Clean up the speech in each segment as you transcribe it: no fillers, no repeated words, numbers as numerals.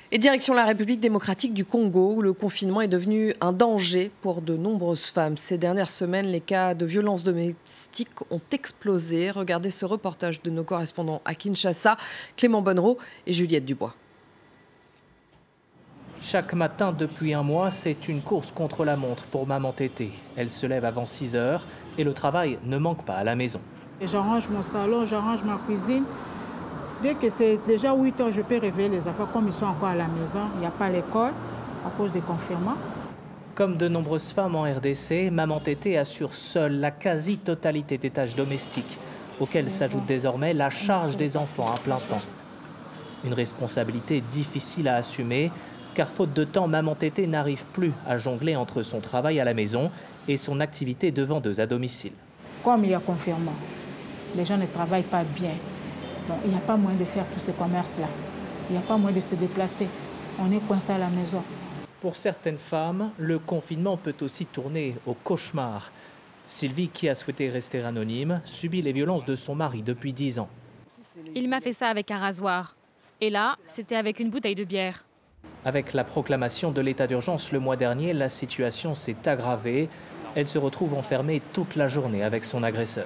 Et direction la République démocratique du Congo, où le confinement est devenu un danger pour de nombreuses femmes. Ces dernières semaines, les cas de violences domestiques ont explosé. Regardez ce reportage de nos correspondants à Kinshasa, Clément Bonnereau et Juliette Dubois. Chaque matin depuis un mois, c'est une course contre la montre pour maman Tété. Elle se lève avant 6 heures et le travail ne manque pas à la maison. J'arrange mon salon, j'arrange ma cuisine. Dès que c'est déjà 8 heures, je peux réveiller les enfants comme ils sont encore à la maison. Il n'y a pas l'école à cause des confinements. Comme de nombreuses femmes en RDC, maman Tété assure seule la quasi-totalité des tâches domestiques, auxquelles s'ajoute désormais la charge des enfants à plein temps. Une responsabilité difficile à assumer, car faute de temps, maman Tété n'arrive plus à jongler entre son travail à la maison et son activité de vendeuse à domicile. Comme il y a confinement, les gens ne travaillent pas bien. Donc, il n'y a pas moyen de faire tous ces commerces-là. Il n'y a pas moyen de se déplacer. On est coincé à la maison. Pour certaines femmes, le confinement peut aussi tourner au cauchemar. Sylvie, qui a souhaité rester anonyme, subit les violences de son mari depuis 10 ans. Il m'a fait ça avec un rasoir. Et là, c'était avec une bouteille de bière. Avec la proclamation de l'état d'urgence le mois dernier, la situation s'est aggravée. Elle se retrouve enfermée toute la journée avec son agresseur.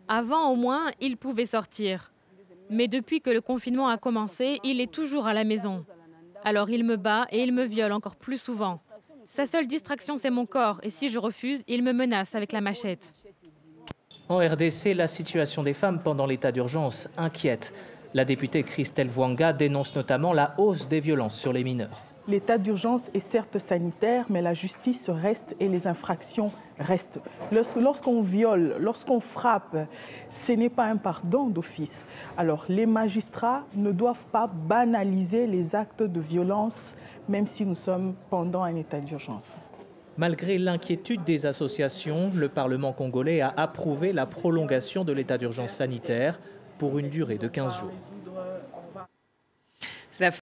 Avant, au moins, il pouvait sortir. Mais depuis que le confinement a commencé, il est toujours à la maison. Alors il me bat et il me viole encore plus souvent. Sa seule distraction, c'est mon corps. Et si je refuse, il me menace avec la machette. En RDC, la situation des femmes pendant l'état d'urgence inquiète. La députée Christelle Vwanga dénonce notamment la hausse des violences sur les mineurs. L'état d'urgence est certes sanitaire, mais la justice reste et les infractions restent. Lorsqu'on viole, lorsqu'on frappe, ce n'est pas un pardon d'office. Alors les magistrats ne doivent pas banaliser les actes de violence, même si nous sommes pendant un état d'urgence. Malgré l'inquiétude des associations, le Parlement congolais a approuvé la prolongation de l'état d'urgence sanitaire pour une durée de 15 jours.